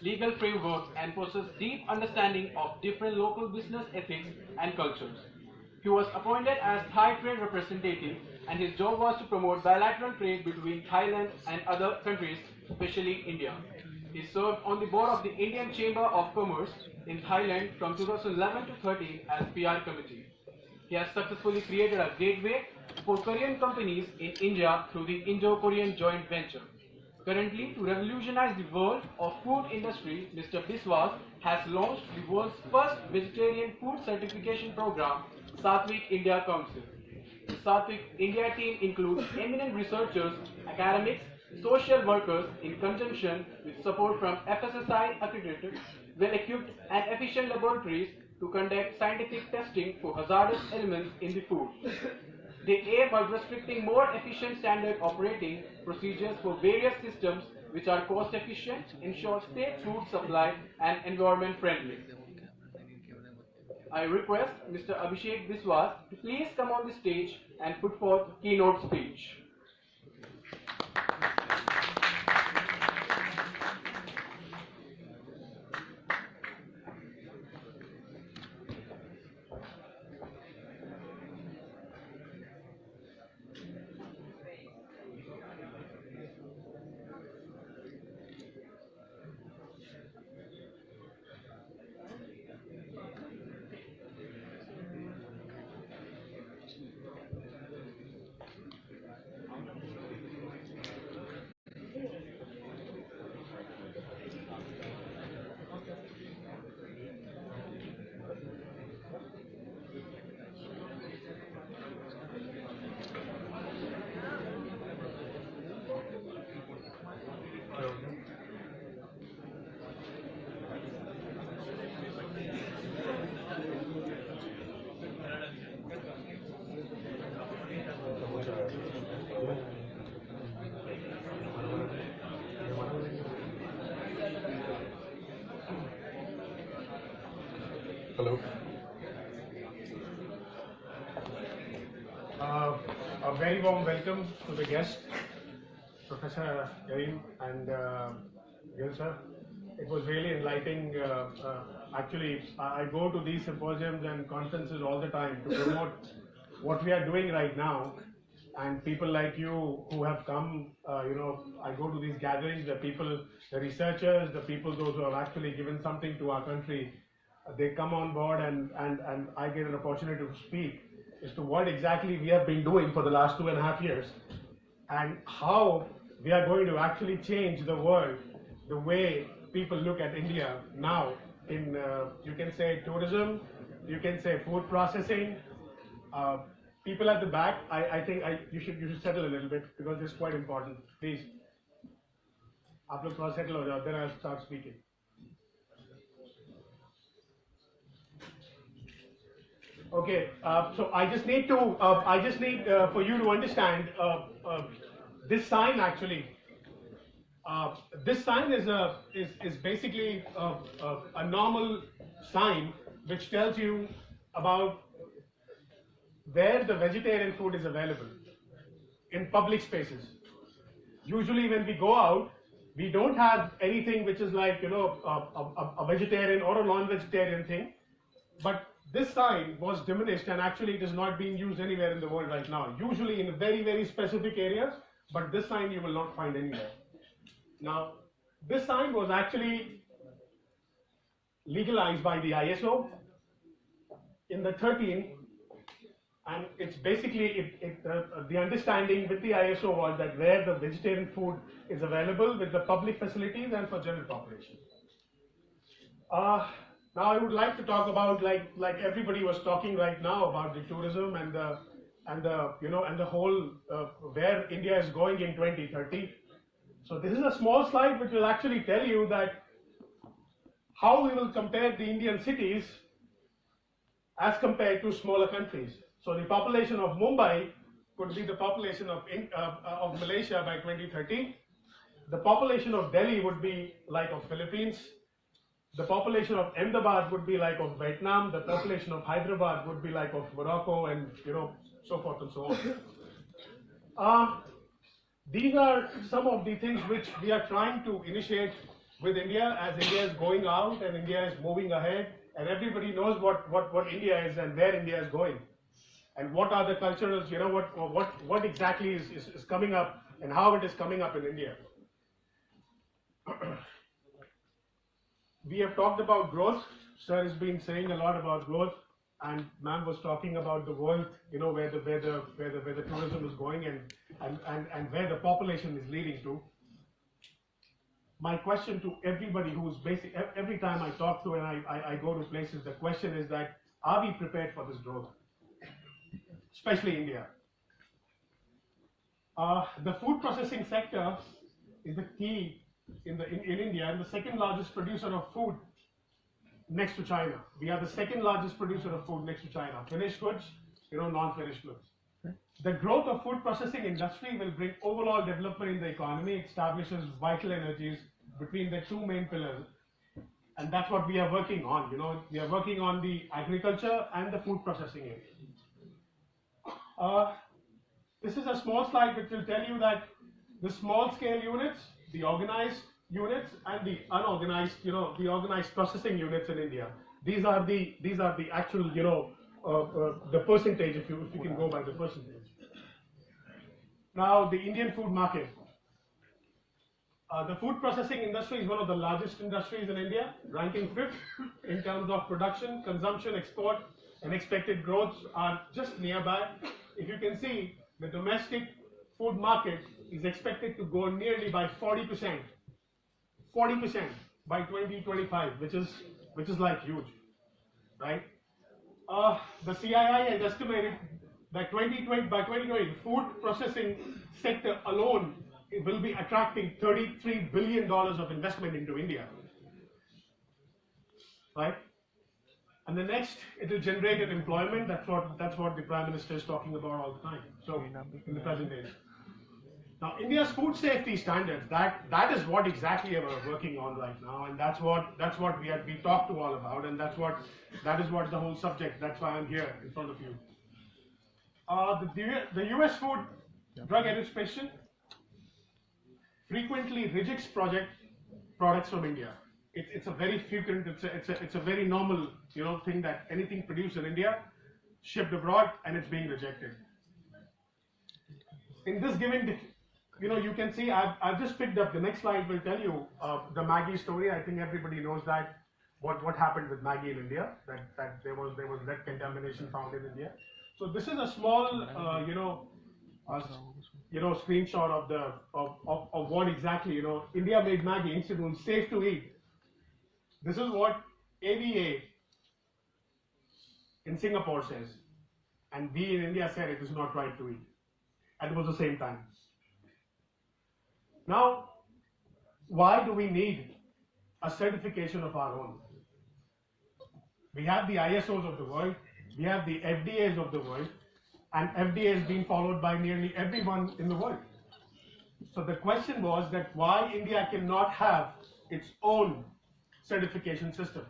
legal framework and possessed deep understanding of different local business ethics and cultures. He was appointed as Thai trade representative, and his job was to promote bilateral trade between Thailand and other countries, especially India. He served on the board of the Indian Chamber of Commerce in Thailand from 2011 to 13 as PR committee. He has successfully created a gateway for Korean companies in India through the Indo-Korean joint venture. Currently, to revolutionize the world of food industry, Mr. Biswas has launched the world's first vegetarian food certification program, Sattvik India Council. The Sattvik India team includes eminent researchers, academics, social workers in conjunction with support from FSSI accredited, well-equipped and efficient laboratories to conduct scientific testing for hazardous elements in the food. They aim at restricting more efficient standard operating procedures for various systems which are cost efficient, ensure safe food supply and environment friendly. I request Mr. Abhishek Biswas to please come on the stage and put forth keynote speech. Hello. A very warm welcome to the guest, Professor Karim and Gil sir. It was really enlightening. Actually, I go to these symposiums and conferences all the time to promote what we are doing right now. And people like you who have come, I go to these gatherings, the people, the researchers, the people, those who have actually given something to our country, they come on board and I get an opportunity to speak as to what exactly we have been doing for the last 2.5 years and how we are going to actually change the world, the way people look at India now in, you can say tourism, you can say food processing. People at the back, I think you should settle a little bit because it's quite important. Please. आप लोग थोड़ा settle हो जाओ, then I'll start speaking. Okay, so I just need for you to understand this sign actually. This sign is basically a normal sign which tells you about where the vegetarian food is available in public spaces. Usually when we go out, we don't have anything which is like, a vegetarian or a non-vegetarian thing. But this sign was diminished and actually it is not being used anywhere in the world right now. Usually in very, very specific areas, but this sign you will not find anywhere. Now, this sign was actually legalized by the ISO in the 13. And it's basically, the understanding with the ISO was that where the vegetarian food is available with the public facilities and for general population. Now I would like to talk about like everybody was talking right now about the tourism and the whole where India is going in 2030. So this is a small slide which will actually tell you that how we will compare the Indian cities as compared to smaller countries. So the population of Mumbai could be the population of Malaysia by 2030. The population of Delhi would be like of Philippines. The population of Ahmedabad would be like of Vietnam. The population of Hyderabad would be like of Morocco, and so forth and so on. These are some of the things which we are trying to initiate with India as India is going out and India is moving ahead, and everybody knows what India is and where India is going, and what are the cultures, what exactly is coming up and how it is coming up in India. We have talked about growth. Sir has been saying a lot about growth, and ma'am was talking about the world, where the tourism is going and where the population is leading to. My question to everybody who's every time I talk to and I go to places, the question is that, are we prepared for this growth? Especially India. The food processing sector is the key in India, and the second largest producer of food next to China. We are the second largest producer of food next to China. Finished goods, non-finished goods. The growth of food processing industry will bring overall development in the economy, establishes vital energies between the two main pillars, and that's what we are working on. We are working on the agriculture and the food processing area. This is a small slide which will tell you that the small scale units, the organized units, and the unorganized, the organized processing units in India. These are the actual, the percentage, if you can go by the percentage. Now, the Indian food market. The food processing industry is one of the largest industries in India, ranking 5th in terms of production, consumption, export, and expected growths are just nearby. If you can see, the domestic food market is expected to grow nearly by 40% by 2025, which is like huge, right? The CII has estimated that by 2020, the food processing sector alone will be attracting $33 billion of investment into India, right? And the next, it will generate an employment. That's what the Prime Minister is talking about all the time. So in the present days. Now, India's food safety standards, that is what exactly we're working on right now, and that's what we talked to all about, and that is what the whole subject. That's why I'm here in front of you. The U.S. Food Drug Administration frequently rejects products from India. It's a very frequent, it's a very normal thing that anything produced in India, shipped abroad, and it's being rejected. In this given, you can see I've just picked up, the next slide will tell you the Maggi story. I think everybody knows that what happened with Maggi in India, that there was lead contamination found in India. So this is a small screenshot of what exactly India made Maggi instead of safe to eat. This is what AVA in Singapore says, and we in India said it is not right to eat. And it was the same time. Now, why do we need a certification of our own? We have the ISOs of the world, we have the FDAs of the world, and FDA is being followed by nearly everyone in the world. So the question was that why India cannot have its own certification system.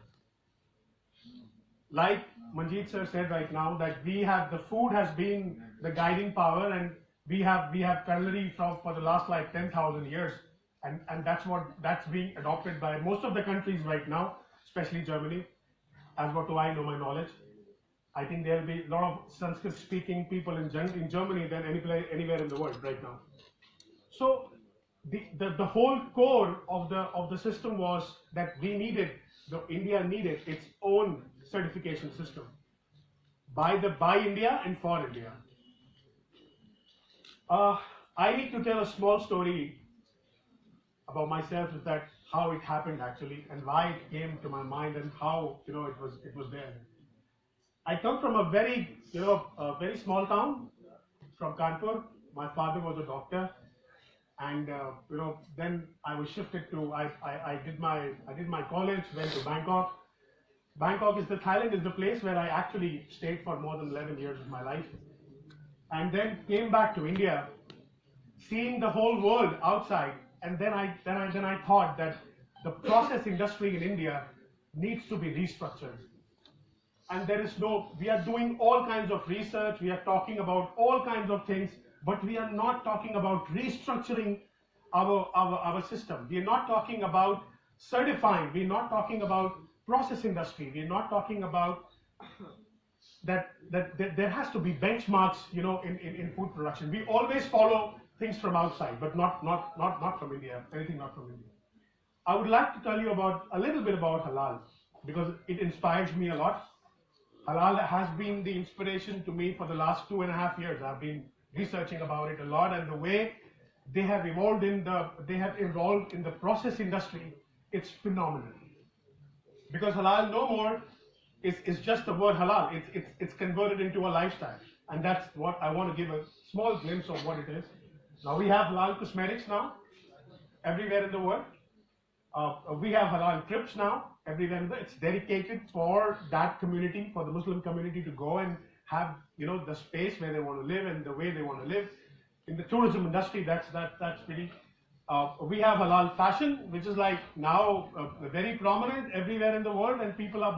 Like Manjeet sir said right now, that the food has been the guiding power, and we have culinary for the last like 10,000 years, and that's being adopted by most of the countries right now, especially Germany, as what do I know my knowledge. I think there will be a lot of Sanskrit speaking people in Germany than anywhere in the world right now. So the whole core of the system was that India needed its own certification system by India and for India. I need to tell a small story about myself, is that how it happened actually, and why it came to my mind, and how it was there. I come from a very very small town from Kanpur. My father was a doctor, and then I was shifted to I did my college, went to Bangkok. Bangkok is Thailand is the place where I actually stayed for more than 11 years of my life, and then came back to India, seeing the whole world outside, and then I thought that the process industry in India needs to be restructured. And we are doing all kinds of research, we are talking about all kinds of things, but we are not talking about restructuring our system. We are not talking about certifying, we're not talking about process industry, we're not talking about that there has to be benchmarks, in food production. We always follow things from outside, but not from India, anything not from India. I would like to tell you a little bit about halal, because it inspires me a lot. Halal has been the inspiration to me for the last 2.5 years. I've been researching about it a lot, and the way they have evolved in the process industry, it's phenomenal. Because halal no more is just the word halal. It's converted into a lifestyle, and that's what I want to give a small glimpse of what it is. Now we have halal cosmetics now everywhere in the world. We have halal trips now everywhere in the world. It's dedicated for that community, for the Muslim community to go and have the space where they want to live and the way they want to live. In the tourism industry, that's pretty. We have halal fashion, which is like now very prominent everywhere in the world, and people are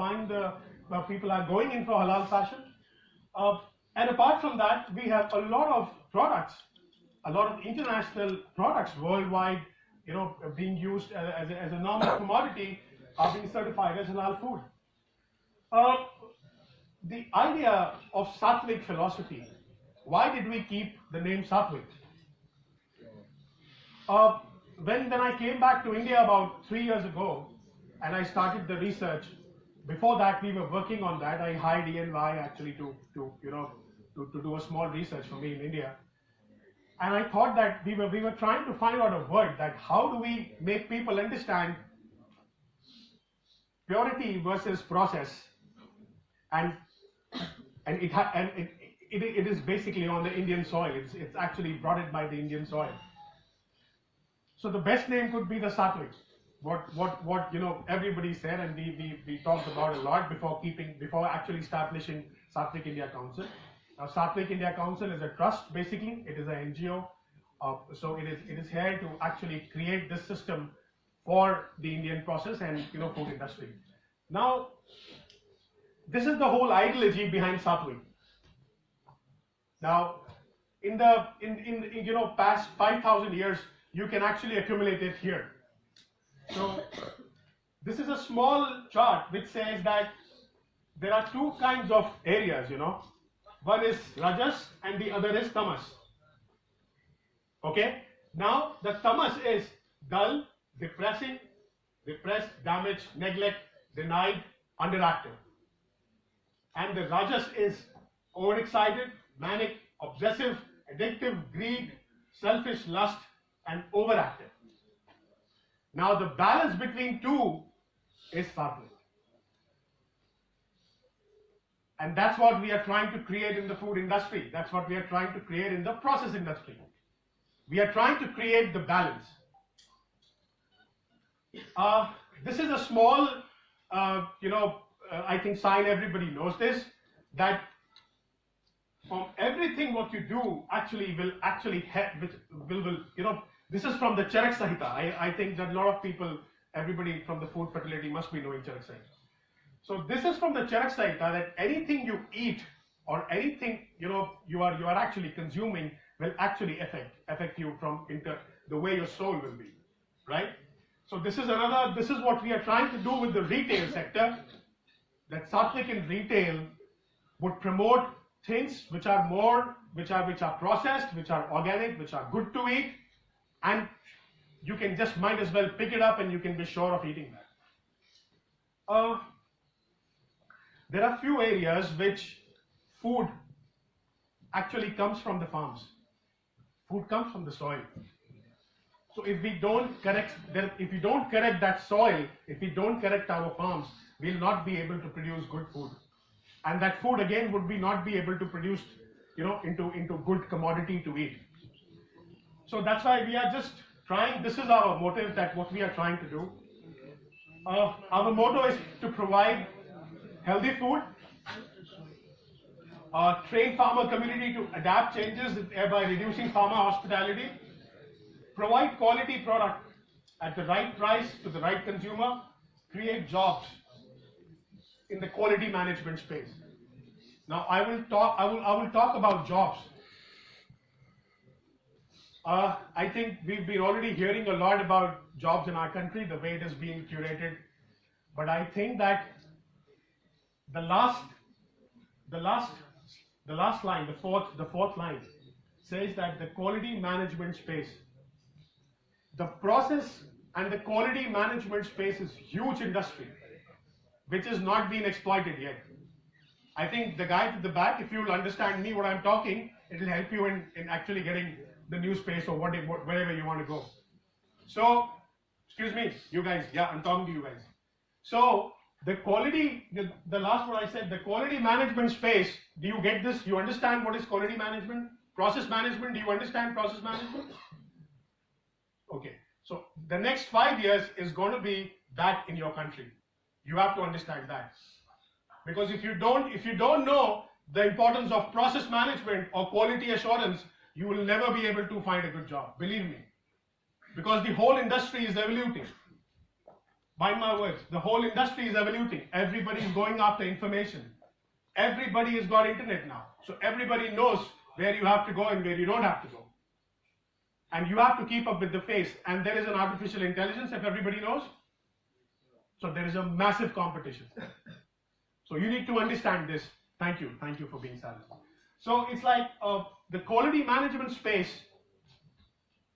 going in for halal fashion. And apart from that, we have a lot of products, a lot of international products worldwide, being used as a normal commodity, are being certified as halal food. The idea of Sattvik philosophy, why did we keep the name Sattvik? When I came back to India about 3 years ago, and I started the research, before that we were working on that. I hired EY actually to do a small research for me in India. And I thought that we were trying to find out a word, that how do we make people understand purity versus process, and it is basically on the Indian soil. It's actually brought it by the Indian soil. So the best name could be the Sattvik. What everybody said, and we talked about a lot before actually establishing Sattvik India Council. Now, Sattvik India Council is a trust, basically. It is an NGO. So it is here to actually create this system for the Indian process and food industry. Now, this is the whole ideology behind Sattvik. Now, in past 5,000 years, you can actually accumulate it here. So this is a small chart which says that there are two kinds of areas, One is Rajas and the other is Tamas. Okay? Now the Tamas is dull, depressing, depressed, damaged, neglect, denied, underactive. And the Rajas is overexcited, manic, obsessive, addictive, greed, selfish, lust, and overactive. Now the balance between two is Sattvik. And that's what we are trying to create in the food industry. That's what we are trying to create in the process industry. We are trying to create the balance. This is a small, I think sign, everybody knows this, that from everything what you do this is from the Charak Sahita. I think that a lot of people, everybody from the food fraternity must be knowing Charak Sahita. So this is from the Charak Sahita, that anything you eat or anything you are actually consuming will actually affect you into the way your soul will be, right? So this is what we are trying to do with the retail sector. That Sattvik in retail would promote things which are processed, which are organic, which are good to eat, and you can just might as well pick it up and you can be sure of eating that. There are few areas which food actually comes from the farms. Food comes from the soil. So if we don't correct that soil, if we don't correct our farms, we'll not be able to produce good food. And that food again would not be able to produce, into good commodity to eat. So that's why we are just trying. This is our motive, that what we are trying to do. Our motto is to provide healthy food, train farmer community to adapt changes by reducing farmer hospitality, provide quality product at the right price to the right consumer, create jobs in the quality management space. Now I will talk about jobs. I think we've been already hearing a lot about jobs in our country, the way it is being curated. But I think that the last line, the fourth line, says that the quality management space, the process and the quality management space is huge industry, which is not being exploited yet. I think the guy at the back, if you will understand me what I'm talking, it will help you in actually getting the new space or wherever you want to go. So, excuse me, you guys, yeah, I'm talking to you guys. So, the quality, the last one I said, the quality management space, do you get this? You understand what is quality management? Process management, do you understand process management? Okay, so the next 5 years is going to be that in your country. You have to understand that. Because if you don't know the importance of process management or quality assurance, you will never be able to find a good job, believe me. Because the whole industry is evoluting. Mind my words, the whole industry is evoluting. Everybody is going after information. Everybody has got internet now. So everybody knows where you have to go and where you don't have to go. And you have to keep up with the pace. And there is an artificial intelligence, if everybody knows. So there is a massive competition. So you need to understand this. Thank you for being silent. So it's like the quality management space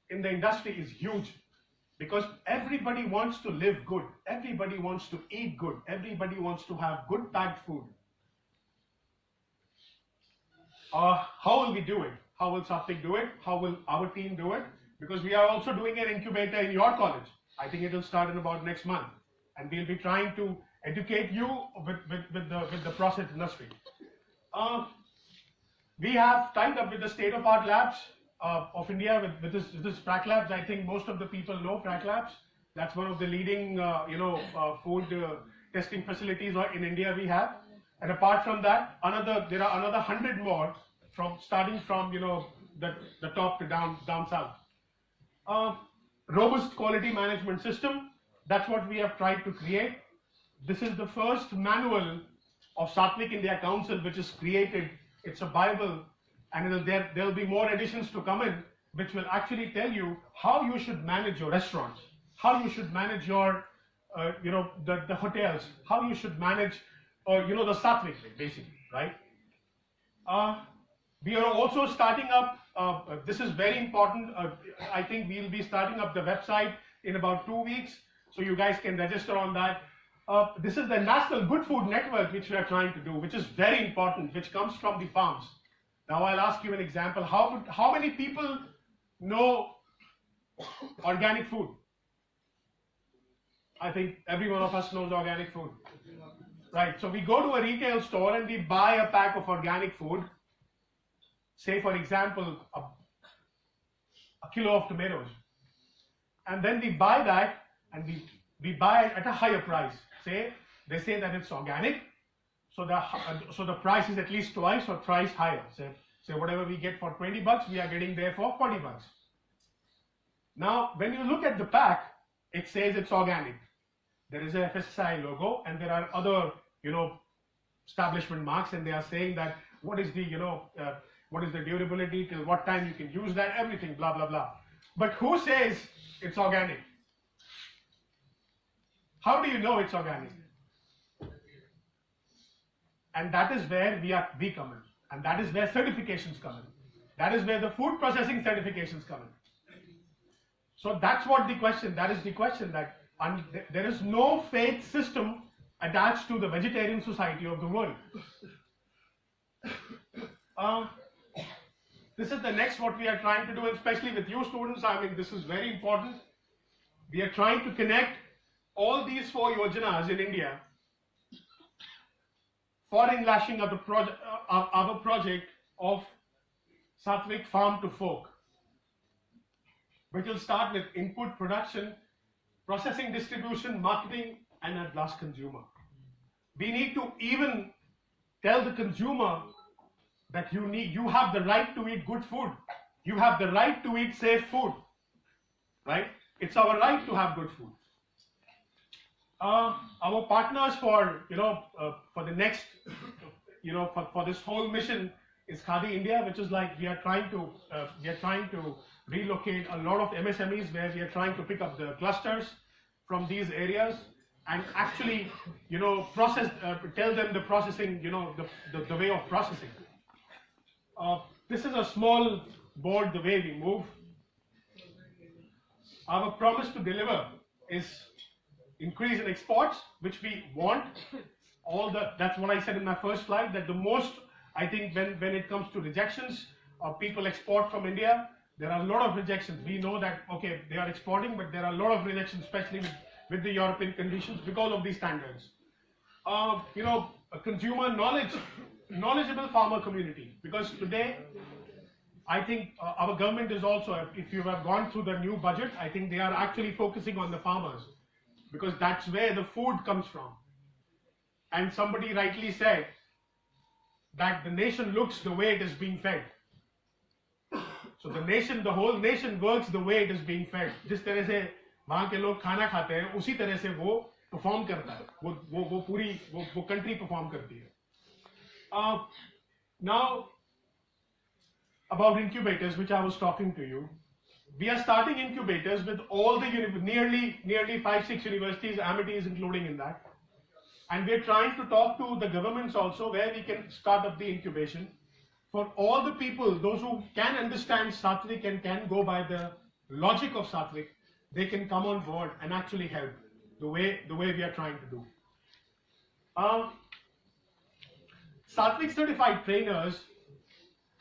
in the industry is huge because everybody wants to live good. Everybody wants to eat good. Everybody wants to have good packed food. How will we do it? How will Sattvik do it? How will our team do it? Because we are also doing an incubator in your college. I think it will start in about next month. And we'll be trying to educate you with the process industry. We have tied up with the state-of-art labs of India with this Frac Labs. I think most of the people know Frac Labs. That's one of the leading food testing facilities in India we have. And apart from that, there are another 100 more starting from the top to down south. Robust quality management system. That's what we have tried to create. This is the first manual of Sattvik India Council which is created. It's a Bible, and there will be more editions to come in, which will actually tell you how you should manage your restaurants, how you should manage your, the hotels, how you should manage, the Sattvik basically, right? We are also starting up. This is very important. I think we'll be starting up the website in about 2 weeks, so you guys can register on that. This is the National Good Food Network which we are trying to do, which is very important, which comes from the farms. Now I'll ask you an example. How many people know organic food? I think every one of us knows organic food. Right, so we go to a retail store and we buy a pack of organic food. Say for example, a kilo of tomatoes. And then we buy that and we buy it at a higher price. They say that it's organic, so the price is at least twice or thrice higher. So whatever we get for 20 bucks, we are getting there for 40 bucks. Now, when you look at the pack, it says it's organic. There is a FSSAI logo, and there are other, establishment marks, and they are saying that what is the durability, till what time you can use that, everything, blah blah blah. But who says it's organic? How do you know it's organic? And that is where we come in. And that is where certifications come in. That is where the food processing certifications come in. So that's what the question, that is the question, that there is no faith system attached to the vegetarian society of the world. This is the next what we are trying to do, especially with you students. I mean, this is very important. We are trying to connect all these 4 yojanas in India for enlashing of our project of Sattvik Farm to Fork, which will start with input, production, processing, distribution, marketing, and at last consumer. We need to even tell the consumer that you have the right to eat good food. You have the right to eat safe food, right? It's our right to have good food. Our partners for the next, for this whole mission is Khadi India, which is like we are trying to relocate a lot of MSMEs where we are trying to pick up the clusters from these areas and actually, process, tell them the processing, the way of processing. This is a small board, the way we move. Our promise to deliver is increase in exports, which we want. That's what I said in my first slide, that the most, I think when it comes to rejections of people export from India, there are a lot of rejections. We know that, okay, they are exporting, but there are a lot of rejections, especially with the European conditions because of these standards. A consumer knowledgeable farmer community, because today, I think our government is also, if you have gone through the new budget, I think they are actually focusing on the farmers because that's where the food comes from. And somebody rightly said that the nation looks the way it is being fed. So the whole nation works the way it is being fed. जिस तरह से वहाँ के लोग खाना खाते हैं, उसी तरह से वो perform करता है. वो पूरी वो country perform करती है. Now, about incubators, which I was talking to you, we are starting incubators with all the nearly 5-6 universities, amities including in that, and we are trying to talk to the governments also where we can start up the incubation for all the people, those who can understand Sattvik and can go by the logic of Sattvik. They can come on board and actually help the way we are trying to do. Sattvik certified trainers,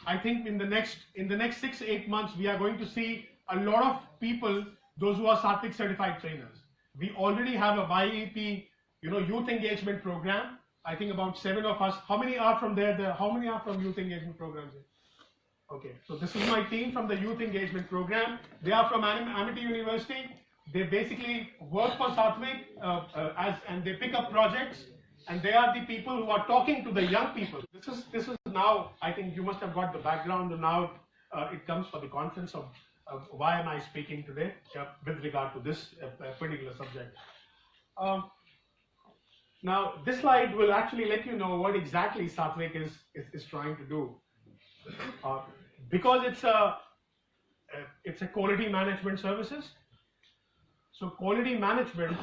I think in the next 6-8 months, we are going to see a lot of people, those who are Sattvik certified trainers. We already have a YEP, youth engagement program. I think about 7 of us. How many are from there? How many are from youth engagement programs? Okay, so this is my team from the youth engagement program. They are from Amity University. They basically work for Sattvik and they pick up projects. And they are the people who are talking to the young people. This is now, I think you must have got the background, and now it comes for the conference of why am I speaking today with regard to this particular subject. Now, this slide will actually let you know what exactly Sattvik is trying to do. Because it's a quality management services. So quality management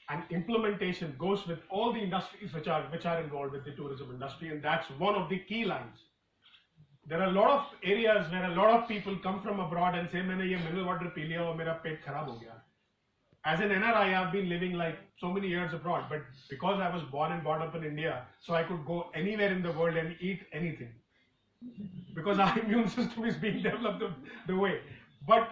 and implementation goes with all the industries which are involved with the tourism industry, and that's one of the key lines. There are a lot of areas where a lot of people come from abroad and say, "मैंने ये mineral water P लिया और मेरा पेट खराब हो गया." As an NRI, I've been living like so many years abroad, but because I was born and brought up in India, so I could go anywhere in the world and eat anything, because our immune system is being developed the way. But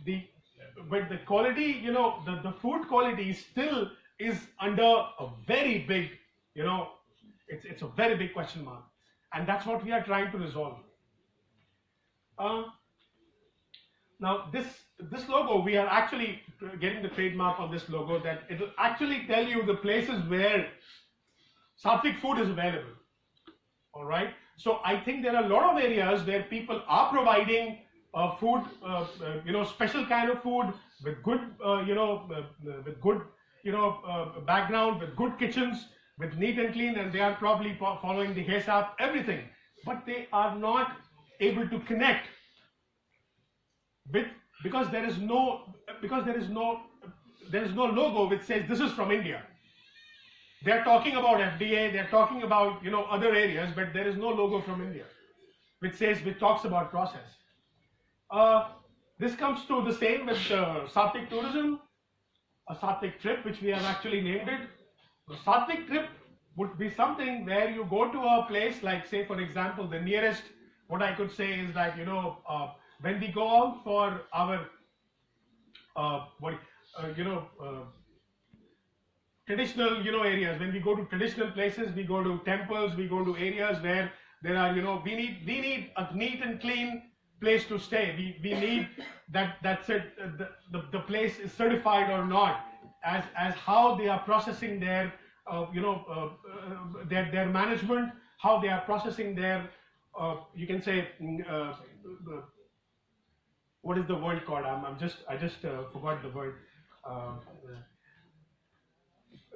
the quality, the food quality still is under a very big, it's a very big question mark, and that's what we are trying to resolve. Now this logo, we are actually getting the trademark on this logo, that it will actually tell you the places where Sattvik food is available. All right. So I think there are a lot of areas where people are providing food, special kind of food with good, background, with good kitchens, with neat and clean, and they are probably following the HACCP, everything, but they are not able to connect with, because there is no logo which says this is from India. They are talking about FDA, they are talking about other areas, but there is no logo from India which talks about process. This comes to the same with Sattvik tourism, a Sattvik trip, which we have actually named it. The Sattvik trip would be something where you go to a place like, say, for example, the nearest, what I could say is that, when we go out for our, traditional, areas, when we go to traditional places, we go to temples, we go to areas where there are, we need a neat and clean place to stay. We need that's it. The place is certified or not, as how they are processing their their management, how they are processing their you can say what is the word called? I just forgot the word.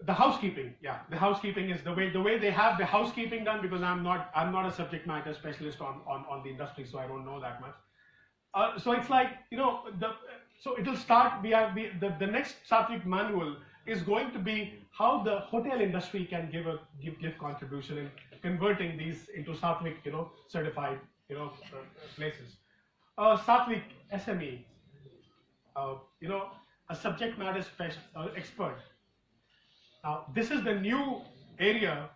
The housekeeping, yeah, the housekeeping is the way they have the housekeeping done, because I'm not a subject matter specialist on the industry, so I don't know that much. So it's like, so it'll start. The next Sattvik manual is going to be how the hotel industry can give contribution in converting these into Sattvik, certified, places. Sattvik SME, a subject matter expert. Now, this is the new area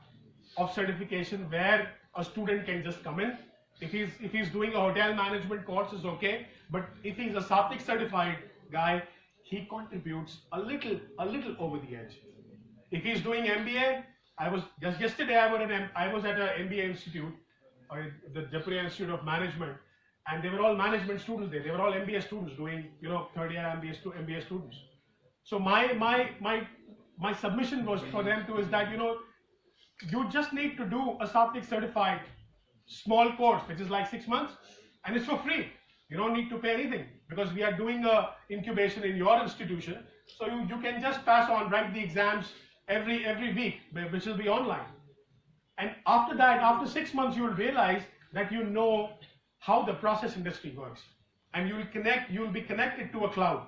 of certification where a student can just come in. If he's doing a hotel management course, is okay. But if he's a Sattvik certified guy, he contributes a little over the edge. If he's doing MBA, yesterday I was at an MBA institute, the Jaipur Institute of Management, and they were all management students there. They were all MBA students doing, third year MBA students. So my submission was for them is that, you just need to do a Sattvik certified small course, which is like 6 months, and it's for free. You don't need to pay anything, because we are doing a incubation in your institution. So you can just pass on, write the exams every week, which will be online. And after that, after 6 months, you will realize that you know how the process industry works, and you will be connected to a cloud.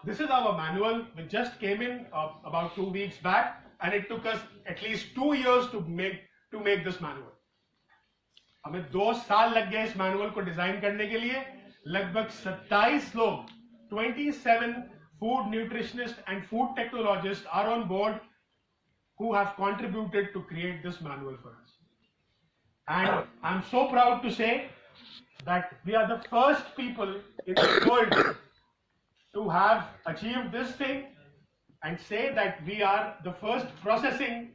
This is our manual, which just came in about 2 weeks back, and it took us at least 2 years to make this manual. हमें 2 साल लग गए इस manual को design करने के लिए. लगभग 27 लोग, 27 food nutritionists and food technologists are on board who have contributed to create this manual for us. And I'm so proud to say that we are the first people in the world to have achieved this thing, and say that we are the first processing,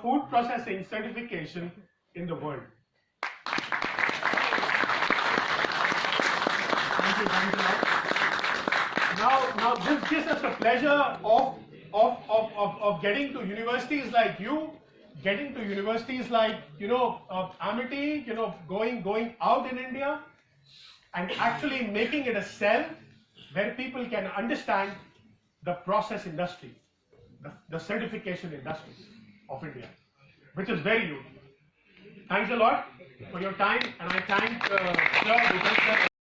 food processing certification in the world. Thank you. Now this gives us the pleasure of getting to universities like you, getting to universities like, Amity, going out in India, and actually making it a cell where people can understand the process industry, the certification industry of India, which is very unique. Thanks a lot for your time, and I thank Sir.